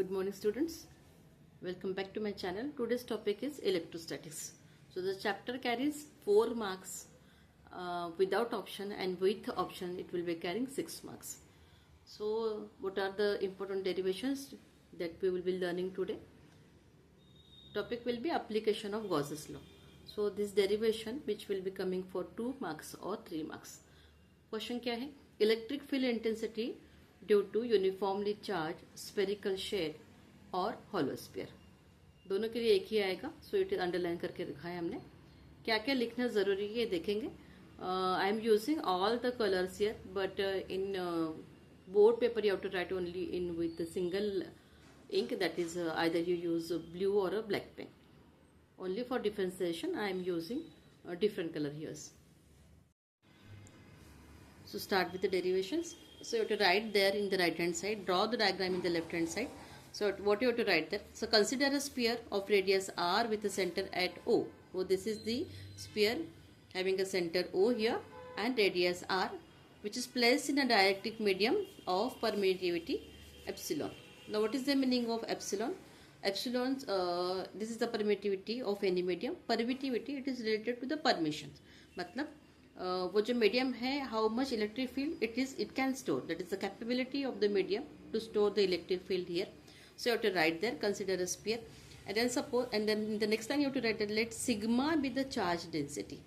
Good morning students, welcome back to my channel. Today's topic is electrostatics. So the chapter carries 4 marks without option, and with option it will be carrying 6 marks. So what are the important derivations that we will be learning today? Topic will be application of Gauss's law. So this derivation which will be coming for 2 marks or 3 marks. Question क्या है? Electric field intensity due to uniformly charge spherical shell और hollow sphere, दोनों के लिए एक ही आएगा. So it underline करके रखा है हमने. क्या क्या लिखना जरूरी है देखेंगे. I am using all the colours here, but in board paper you have to write only in with single ink, that is either you use blue or a black pen. Only for differentiation I am using different colour here's. So start with the derivations. So you have to write there in the right hand side, draw the diagram in the left hand side. So what you have to write there? So consider a sphere of radius r with a center at O. So this is the sphere having a center O here and radius r, which is placed in a dielectric medium of permittivity epsilon. Now what is the meaning of epsilon? Epsilon, this is the permittivity of any medium. Permittivity, it is related to the permissions. मतलब वो जो medium है, how much electric field it can store, that is the capability of the medium to store the electric field here. So you have to write there, consider a sphere, and then suppose, and then in the next line you have to write let sigma be the charge density.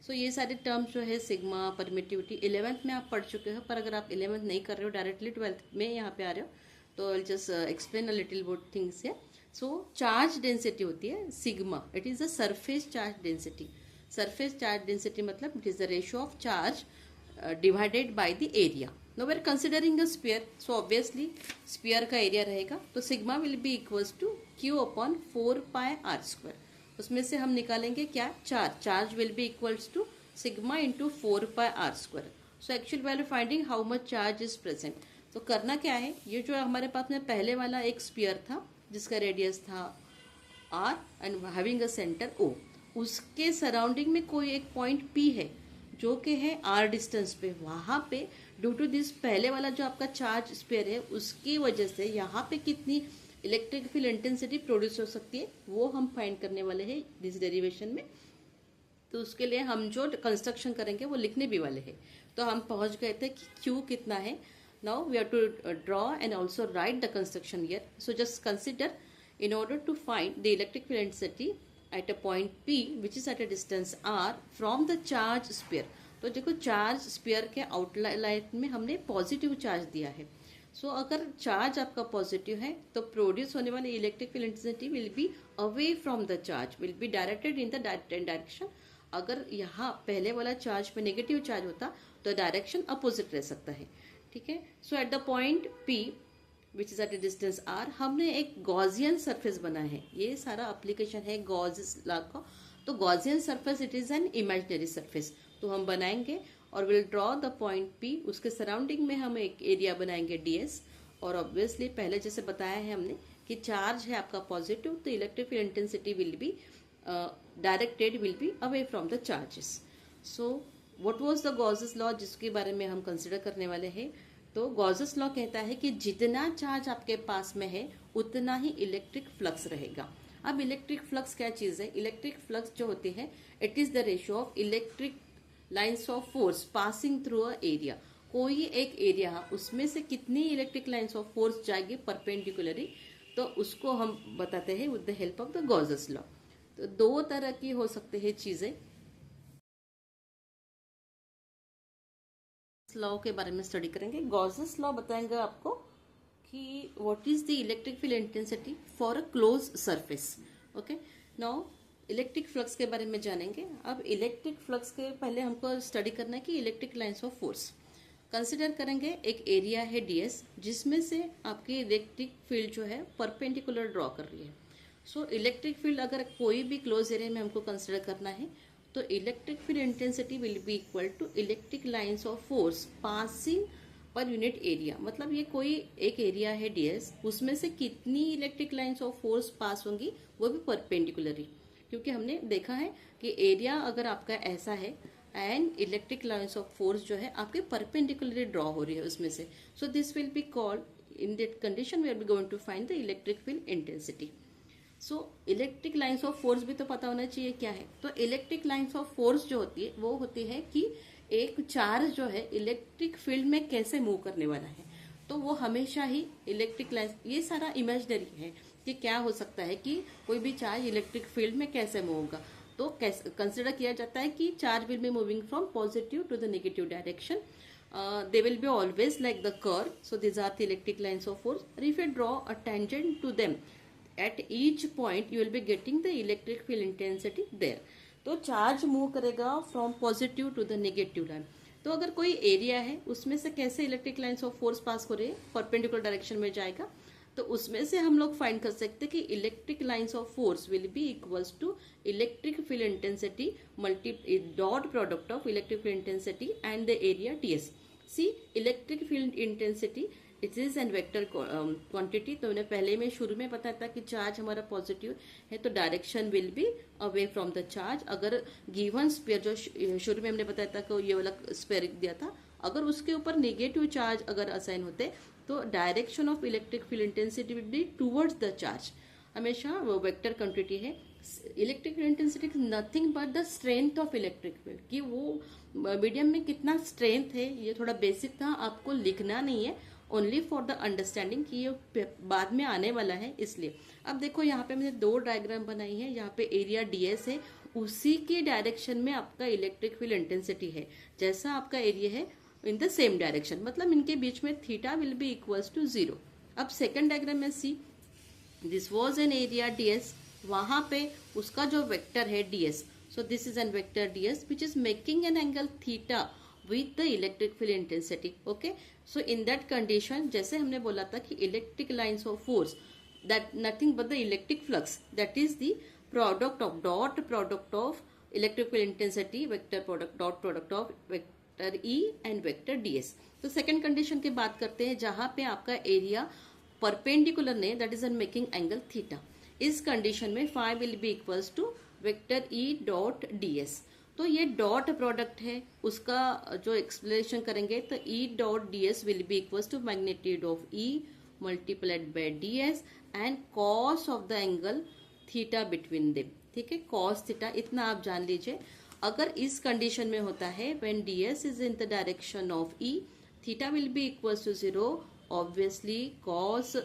So ये सारे terms जो है, sigma, permittivity, 11th में आप पढ़ चुके हो, पर अगर आप 11th नहीं कर रहे हो, डायरेक्टली 12th में यहाँ पे आ रहे हो, तो I just explain a little bout things है. सो चार्ज डेंसिटी होती है sigma, it is the surface charge density. Surface charge density मतलब it is the ratio of charge divided by the area. Now we are considering a sphere, so obviously sphere का area रहेगा, तो sigma will be equals to q upon 4 pi r square. उसमें से हम निकालेंगे क्या, charge will be equals to sigma into 4 pi r square. So actually we are finding how much charge is present. तो करना क्या है, ये जो हमारे पास में पहले वाला एक स्फीयर था जिसका रेडियस था r and having a centre O, उसके सराउंडिंग में कोई एक पॉइंट पी है जो कि है आर डिस्टेंस पे. वहां पे ड्यू टू दिस पहले वाला जो आपका चार्ज स्पेयर है, उसकी वजह से यहाँ पे कितनी इलेक्ट्रिक फील्ड इंटेंसिटी प्रोड्यूस हो सकती है, वो हम फाइंड करने वाले हैं दिस डेरिवेशन में. तो उसके लिए हम जो कंस्ट्रक्शन करेंगे वो लिखने भी वाले हैं. तो हम पहुंच गए थे कि क्यू कितना है. Now we have to draw and also write the construction here. So just consider, in order to find the electric field intensity at a point P which is at a distance R from the charge sphere. तो देखो charge spare के outline में हमने positive charge दिया है. सो अगर charge आपका positive है तो प्रोड्यूस होने वाली electric field intensity will be away from the charge, will be directed in the direction. अगर यहाँ पहले वाला चार्ज पे नेगेटिव चार्ज होता तो डायरेक्शन अपोजिट रह सकता है. ठीक है. So at the point P which is at a distance r, हमने एक गॉसियन सरफेस बना है. ये सारा एप्लीकेशन है गॉस लॉ का. तो Gaussian surface it is an imaginary surface, तो हम बनाएंगे और will draw the point P. उसके सराउंडिंग में हम एक एरिया बनाएंगे ds, और ऑब्वियसली पहले जैसे बताया है हमने कि चार्ज है आपका पॉजिटिव, तो electric field intensity will be directed, will be away from the charges. So what was the Gauss's law जिसके बारे में हम कंसिडर करने वाले हैं. तो गॉसेस लॉ कहता है कि जितना चार्ज आपके पास में है उतना ही इलेक्ट्रिक फ्लक्स रहेगा. अब इलेक्ट्रिक फ्लक्स क्या चीज है? इलेक्ट्रिक फ्लक्स जो होती है, it is the ratio of electric lines of force passing through a area. कोई एक एरिया, उसमें से कितनी इलेक्ट्रिक लाइंस ऑफ फोर्स जाएगी परपेंडिकुलरली, तो उसको हम बताते हैं with the help of the Gauss's law. तो 2 तरह की हो सकते हैं चीजें. लॉ के बारे में स्टडी करेंगे. गॉसेस लॉ बताएंगे आपको कि what is the electric field intensity for a close surface. Okay. Now electric flux के बारे में जानेंगे. अब इलेक्ट्रिक फ्लक्स के पहले हमको स्टडी करना है कि electric lines of force consider करेंगे. एक एरिया है ds जिसमें से आपकी इलेक्ट्रिक फील्ड जो है परपेंडिकुलर ड्रॉ कर रही है. सो इलेक्ट्रिक फील्ड अगर कोई भी क्लोज एरिया में हमको कंसिडर करना है, तो electric field intensity will be equal to electric lines of force passing per unit area. मतलब ये कोई एक एरिया है ds, उसमें से कितनी इलेक्ट्रिक लाइंस ऑफ फोर्स पास होंगी, वो भी परपेंडिकुलरली. क्योंकि हमने देखा है कि एरिया अगर आपका ऐसा है and electric lines of force जो है आपके परपेंडिकुलरली ड्रॉ हो रही है उसमें से, so this will be called In that condition we are going to find the electric field intensity. So electric lines of force भी तो पता होना चाहिए क्या है. तो इलेक्ट्रिक लाइन्स ऑफ फोर्स जो होती है वो होती है कि एक चार्ज जो है इलेक्ट्रिक फील्ड में कैसे मूव करने वाला है. तो वो हमेशा ही इलेक्ट्रिक लाइन्स, ये सारा इमेजिनरी है कि क्या हो सकता है कि कोई भी चार्ज इलेक्ट्रिक फील्ड में कैसे मूव होगा. तो कंसिडर किया जाता है कि charge will be moving from positive to the negative direction. They will be always like the curve. So these are the electric lines of force. If you draw a tangent to them, at each point you will be getting the electric field intensity there. तो charge move करेगा from positive to the negative line. तो अगर कोई area है उसमें से कैसे electric lines of force pass हो रही है, परपेंडिकुलर डायरेक्शन में जाएगा. तो उसमें से हम लोग फाइंड कर सकते हैं कि electric lines of force will be equals to electric field intensity multi dot product of electric field intensity and the area ds. See electric field intensity it is an vector quantity. तो मैंने पहले में शुरू में बताया था कि charge हमारा पॉजिटिव है तो direction will be away from the charge. अगर गिवन स्पेयर, जो शुरू में हमने बताया था कि ये वाला स्पेयर दिया था, अगर उसके ऊपर नेगेटिव चार्ज अगर असाइन होते तो direction of electric field intensity will be towards the charge. हमेशा वो वेक्टर क्वांटिटी है. Electric field intensity is nothing but the strength of electric field, कि वो मीडियम में कितना स्ट्रेंथ है. ये थोड़ा बेसिक था, आपको लिखना नहीं है, ओनली फॉर द अंडरस्टैंडिंग कि ये बाद में आने वाला है इसलिए. अब देखो यहाँ पे मैंने दो डायग्राम बनाई है. यहाँ पे एरिया ds है, उसी के डायरेक्शन में आपका इलेक्ट्रिक फील्ड इंटेंसिटी है. जैसा आपका एरिया है इन द सेम डायरेक्शन, मतलब इनके बीच में theta will be equals to 0. अब सेकंड डायग्राम में see, this was an area ds, वहां पे उसका जो वेक्टर है ds. So this is an vector ds which is making an angle theta with the electric field intensity. Okay, so in that condition, जैसे हमने बोला था कि electric lines of force, that nothing but the electric flux, that is the product of dot product of electric field intensity vector product dot product of vector E and vector ds. तो second condition की बात करते हैं जहां पे आपका area perpendicular ने, that is making angle theta. इस कंडीशन में phi will be equals to vector E dot ds. तो ये डॉट प्रोडक्ट है, उसका जो एक्सप्लेनेशन करेंगे तो E dot ds will be equals to magnitude of E multiplied by ds and cos of the angle theta between them. ठीक है, cos theta इतना आप जान लीजिए. अगर इस कंडीशन में होता है when ds is in the direction of E, theta will be equals to 0. Obviously cos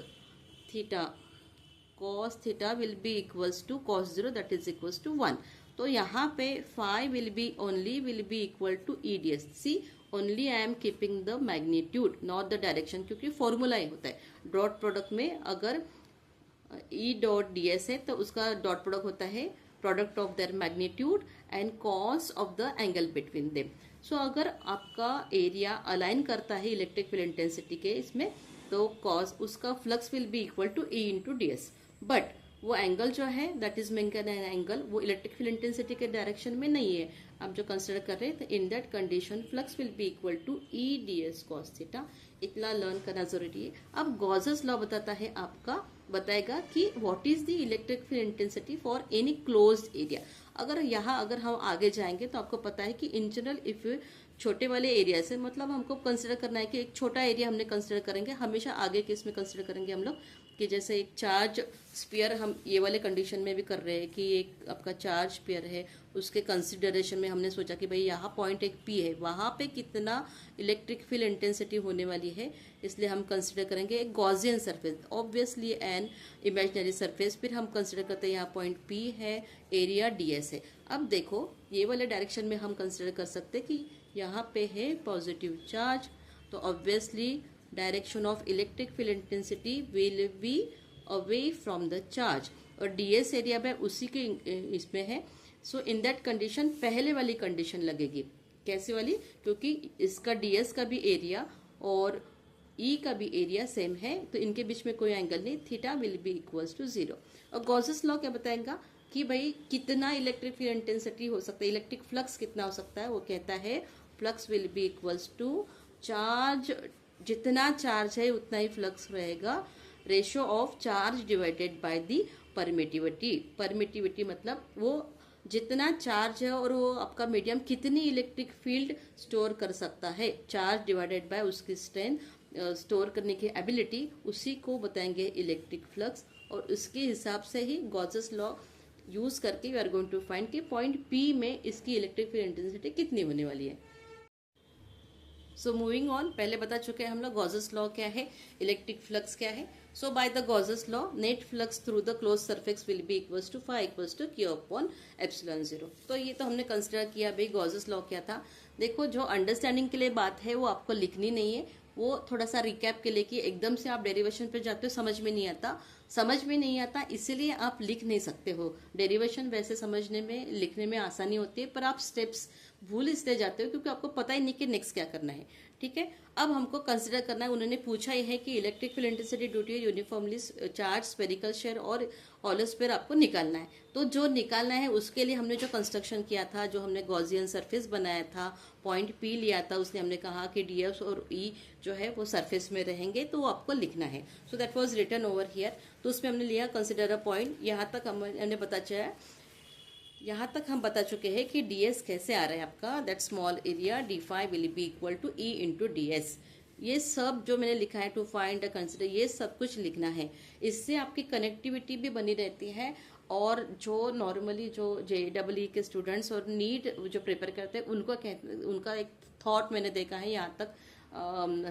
theta will be equals to cos 0, that is equals to 1. तो यहाँ पे phi will be equal to E ds. See only I am keeping the magnitude not the direction, क्योंकि formula ही होता है dot product में. अगर E dot ds है तो उसका डॉट प्रोडक्ट होता है product of their magnitude and cos of the angle between them. So अगर आपका एरिया अलाइन करता है इलेक्ट्रिक फील्ड इंटेंसिटी के इसमें, तो कॉस उसका flux will be equal to E into ds. But वो एंगल जो है that is mention an angle, वो इलेक्ट्रिक फील्ड इंटेंसिटी के डायरेक्शन में नहीं है आप जो कंसिडर कर रहे हैं. तो in that condition flux will be equal to E ds cos theta. इतना लर्न करना जरूरी है. अब गॉसेस लॉ बताता है आपका, बताएगा कि what is the electric field intensity for any closed area. अगर हम आगे जाएंगे तो आपको पता है कि इन जनरल इफ छोटे वाले एरिया से, मतलब हमको कंसिडर करना है कि एक छोटा एरिया हमने कंसिडर करेंगे, हमेशा आगे के इसमें कंसिडर करेंगे हम लोग कि जैसे एक चार्ज स्फीयर हम ये वाले कंडीशन में भी कर रहे हैं कि एक आपका चार्ज स्फीयर है, उसके कंसिडरेशन में हमने सोचा कि भाई यहाँ पॉइंट एक P है, वहाँ पे कितना इलेक्ट्रिक फील्ड इंटेंसिटी होने वाली है, इसलिए हम कंसिडर करेंगे एक Gaussian surface, obviously an imaginary surface. फिर हम कंसिडर करते हैं यहाँ पॉइंट P है, एरिया ds है. अब देखो ये वाले डायरेक्शन में हम कंसिडर कर सकते हैं कि यहाँ पे है पॉजिटिव चार्ज, तो obviously direction of electric field intensity will be away from the charge, और ds एरिया में उसी के इसमें है. सो इन दैट कंडीशन पहले वाली कंडीशन लगेगी. कैसे वाली? क्योंकि इसका ds का भी एरिया और E का भी एरिया सेम है, तो इनके बीच में कोई एंगल नहीं, theta will be equals to 0. और गॉसेस लॉ क्या बताएगा कि भाई कितना इलेक्ट्रिक फील्ड इंटेंसिटी हो सकता है, इलेक्ट्रिक फ्लक्स कितना हो सकता है. वो कहता है flux will be equals to charge, जितना चार्ज है उतना ही फ्लक्स रहेगा, ratio of charge divided by the permittivity. Permittivity मतलब वो जितना चार्ज है और वो आपका मीडियम कितनी इलेक्ट्रिक फील्ड स्टोर कर सकता है, चार्ज डिवाइडेड बाय उसकी स्ट्रेंथ स्टोर करने की एबिलिटी, उसी को बताएंगे इलेक्ट्रिक फ्लक्स। और उसके हिसाब से ही गॉसेस लॉ यूज करके we are going to find कि पॉइंट पी में इसकी इलेक्ट्रिक फील्ड इंटेंसिटी कितनी होने वाली है। सो मूविंग ऑन, पहले बता चुके हैं हम लोग गॉसेस लॉ क्या है, इलेक्ट्रिक फ्लक्स क्या है। So by the Gauss's law net flux through the close surface will be equals to phi equals to q upon epsilon zero. तो ये तो हमने कंसिडर किया भाई गॉसेस लॉ क्या था। देखो जो अंडरस्टैंडिंग के लिए बात है वो आपको लिखनी नहीं है, वो थोड़ा सा रिकैप के लिए कि एकदम से आप डेरिवेशन पे जाते हो समझ में नहीं आता, इसीलिए आप लिख नहीं सकते हो। डेरिवेशन वैसे समझने में लिखने में आसानी होती है, पर आप स्टेप्स भूल इसलिए जाते हो क्योंकि आपको पता ही नहीं कि नेक्स्ट क्या करना है। ठीक है, अब हमको कंसिडर करना है, उन्होंने पूछा ही है कि electric field intensity due to uniformly charge spherical shell और हॉलो स्फीयर आपको निकालना है। तो जो निकालना है उसके लिए हमने जो कंस्ट्रक्शन किया था, जो हमने गॉसियन सरफेस बनाया था, पॉइंट पी लिया था, उसने हमने कहा कि डीएफ और ई जो है वो सरफेस में रहेंगे, तो वो आपको लिखना है। So that was written over here. तो उसमें हमने लिया कंसिडर अ पॉइंट। यहाँ तक हम बता चुके हैं कि ds कैसे आ रहा है आपका, that small area d five will be equal to E into ds। ये सब जो मैंने लिखा है टू फाइंड कंसिडर, ये सब कुछ लिखना है। इससे आपकी कनेक्टिविटी भी बनी रहती है। और जो नॉर्मली जो JEE के स्टूडेंट्स और नीट जो प्रिपेयर करते हैं उनका एक थॉट मैंने देखा है यहाँ तक,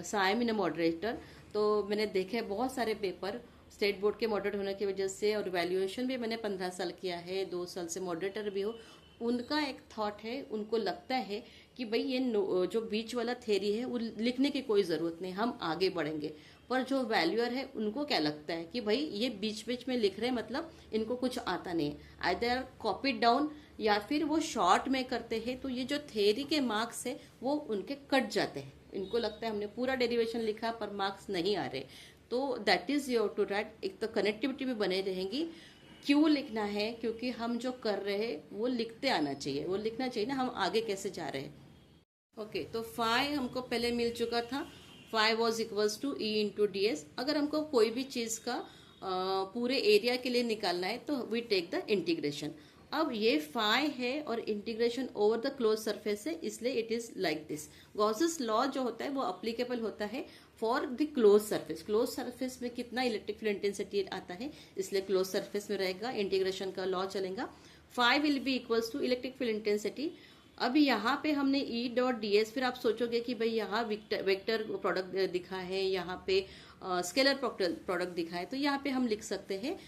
साइम इन मॉडरेटर। तो मैंने देखे बहुत सारे पेपर स्टेट बोर्ड के मॉडरेट होने की वजह से, और वैल्यूएशन भी मैंने 15 साल किया है, 2 साल से मॉडरेटर भी हो। उनका एक थॉट है, उनको लगता है कि भाई ये जो बीच वाला थ्योरी है वो लिखने की कोई ज़रूरत नहीं, हम आगे बढ़ेंगे। पर जो वैल्यूअर है उनको क्या लगता है कि भाई ये बीच बीच में लिख रहे हैं, मतलब इनको कुछ आता नहीं है, आइदर कॉपी डाउन या फिर वो शॉर्ट में करते हैं। तो ये जो थ्योरी के मार्क्स है वो उनके कट जाते हैं। इनको लगता है हमने पूरा डेरिवेशन लिखा पर मार्क्स नहीं आ रहे। तो that is your to right. एक तो कनेक्टिविटी भी बने रहेंगी। क्यों लिखना है? क्योंकि हम जो कर रहे हैं वो लिखते आना चाहिए, वो लिखना चाहिए ना हम आगे कैसे जा रहे हैं। ओके, तो फाई हमको पहले मिल चुका था, phi was equals to E into d s. अगर हमको कोई भी चीज़ का पूरे एरिया के लिए निकालना है तो वी टेक द इंटीग्रेशन। अब ये फाई है और integration over the close surface है, इसलिए it is like this. Gauss's law जो होता है वो अप्लीकेबल होता है for the close surface. Close surface में कितना इलेक्ट्रिक फील्ड इंटेंसिटी आता है, इसलिए क्लोज सरफेस में रहेगा, इंटीग्रेशन का लॉ चलेगा। Phi will be equals to electric field intensity. अभी यहाँ पे हमने ई डॉट डी एस, फिर आप सोचोगे कि भाई यहाँ वेक्टर प्रोडक्ट दिखा है, यहाँ पे स्केलर प्रोडक्ट दिखा है, तो यहाँ पे हम लिख सकते हैं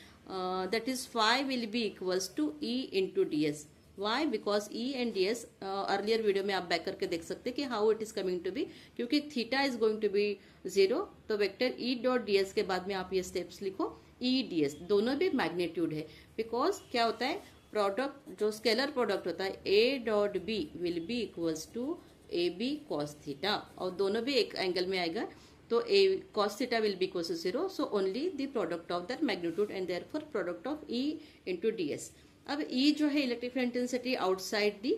that is phi will be equals to E into ds. Why? Because E and ds earlier video में आप बैक करके देख सकते हैं कि how it is coming to be, क्योंकि theta is going to be 0, तो वेक्टर E डॉट ds के बाद में आप ये स्टेप्स लिखो E ds, दोनों भी मैग्नीट्यूड है। बिकॉज क्या होता है, प्रोडक्ट जो स्केलर प्रोडक्ट होता है A dot B will be equals to AB cos theta, और दोनों भी एक एंगल में आएगा, तो a cos theta will be equals to 0, so only the product of that magnitude and therefore product of E into ds. अब E जो है electric field intensity outside the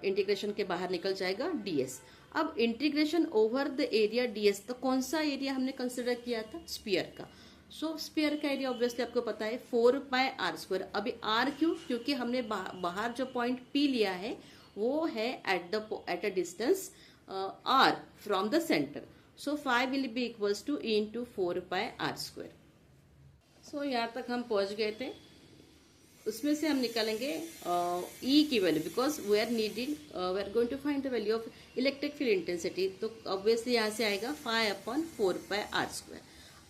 integration के बाहर निकल जाएगा ds। अब integration over the area ds, तो कौन सा एरिया हमने कंसिडर किया था, स्फीयर का। सो स्फीयर का एरिया ऑब्वियसली आपको पता है 4πr²। अभी r क्यों, क्योंकि हमने बाहर जो पॉइंट P लिया है वो है eight a distance r from the centre. So phi will be equals to E into 4πr²। So यहाँ तक हम पहुँच गए थे। उसमें से हम निकालेंगे E की value, because we are going to find the value of electric field intensity. तो ऑब्वियसली यहाँ से आएगा phi अपॉन 4πr²।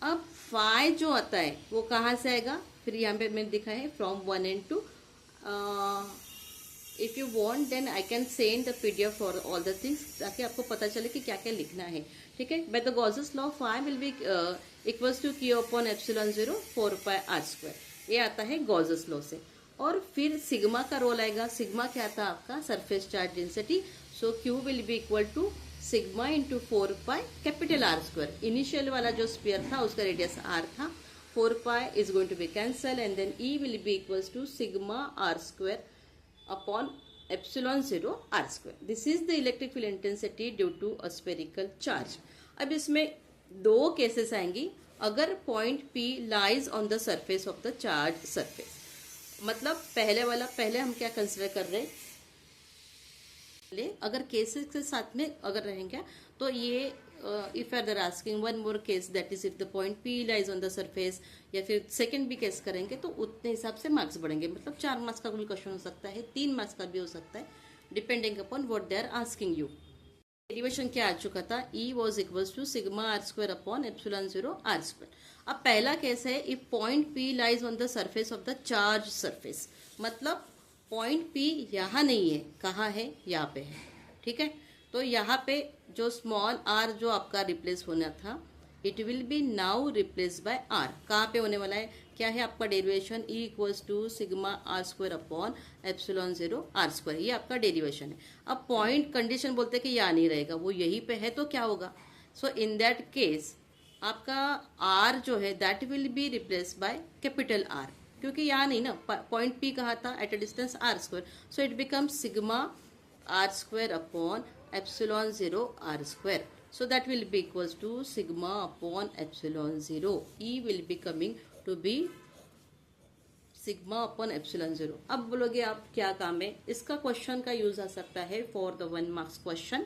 अब phi जो आता है वो कहाँ से आएगा, फिर यहाँ पे मैंने दिखा है from 1 and 2। If you want then I can send the PDF for all the things, ताकि आपको पता चले कि क्या क्या लिखना है। ठीक है, by the Gauss's law phi will be equals to Q upon epsilon 0 4πr²। ये आता है गॉसेस लॉ से। और फिर सिग्मा का रोल आएगा। सिग्मा क्या था आपका, surface charge density. So Q will be equal to sigma into 4π capital R²। Initial वाला जो स्फीयर था उसका रेडियस R था, 4π is going to be cancel, and then E will be equals to sigma R² upon epsilon 0 r²। This is the electric field intensity due to a spherical charge. अब इसमें दो cases आएंगी, अगर point P lies on the surface of the charge surface. मतलब पहले हम क्या consider कर रहे हैं, अगर केसेस के साथ में अगर रहेंगे तो ये if are there asking one more case that is if the point P lies on the surface, या फिर सेकंड भी केस करेंगे तो उतने हिसाब से मार्क्स बढ़ेंगे। मतलब 4 मार्क्स का कोई क्वेश्चन हो सकता है, 3 मार्क्स का भी हो सकता है, depending upon what they are asking you. Derivation क्या आ चुका था, E was equals to sigma r square upon epsilon 0 r square. अब पहला केस है if point P lies on the surface of the charge surface, मतलब पॉइंट P यहाँ नहीं है, कहाँ है, यहाँ पे है, ठीक है। तो यहाँ पे जो स्मॉल r जो आपका रिप्लेस होना था, it will be now replace by r। कहाँ पे होने वाला है, क्या है आपका derivation, E equals to sigma r square upon epsilon 0 r square, ये आपका डेरिवेशन है। अब पॉइंट कंडीशन बोलते हैं कि यहाँ नहीं रहेगा, वो यहीं पे है, तो क्या होगा, सो इन दैट केस आपका r जो है that will be replace by capital R, क्योंकि यहाँ नहीं ना, पॉइंट P कहाँ था, at a distance r square, so it becomes sigma r square upon epsilon 0 r square. So that will be equals to sigma upon epsilon 0. E will be coming to be sigma upon epsilon 0. अब बोलोगे आप क्या काम है, इसका question का use आ सकता है for the 1 marks question.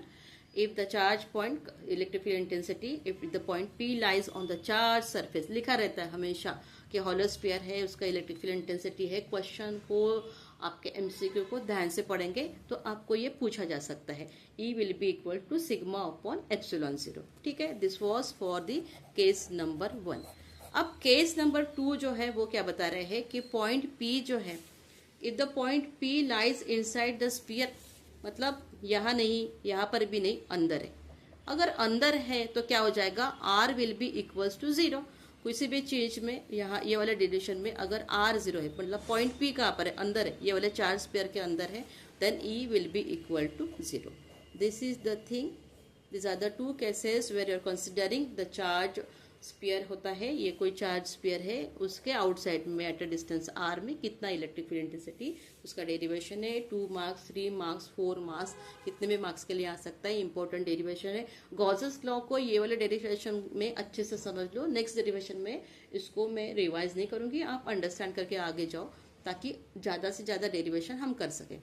If the charge point electric field intensity, if the point P lies on the charge surface, लिखा रहता है हमेशा कि हॉलो स्फीयर है, उसका इलेक्ट्रिक फील्ड इंटेंसिटी है। क्वेश्चन को आपके एमसीक्यू को ध्यान से पढ़ेंगे तो आपको ये पूछा जा सकता है, E will be equal to sigma upon epsilon 0, ठीक है। This was for the case number 1। अब केस नंबर 2 जो है वो क्या बता रहे हैं कि पॉइंट P जो है, if the point P lies inside the sphere, मतलब यहाँ नहीं, यहाँ पर भी नहीं, अंदर है। अगर अंदर है तो क्या हो जाएगा, R will be equals to 0। किसी भी चीज में यहाँ ये वाले डिरेक्शन में अगर R 0 है, मतलब पॉइंट P कहाँ पर है, अंदर है, ये वाले चार्ज स्फीयर के अंदर है, then E will be equal to 0। This is the thing, this are the 2 cases where you are considering the charge sphere होता है, ये कोई चार्ज स्फीयर है, उसके आउटसाइड में एट अ डिस्टेंस R में कितना इलेक्ट्रिक फील्ड इंटेंसिटी, उसका डेरिवेशन है। 2 मार्क्स, 3 मार्क्स, 4 मार्क्स, कितने भी मार्क्स के लिए आ सकता है, इंपॉर्टेंट डेरिवेशन है। गॉसेस लॉ को ये वाले डेरिवेशन में अच्छे से समझ लो, नेक्स्ट डेरिवेशन में इसको मैं रिवाइज नहीं करूंगी, आप अंडरस्टैंड करके आगे जाओ ताकि ज़्यादा से ज़्यादा डेरिवेशन हम कर सकें।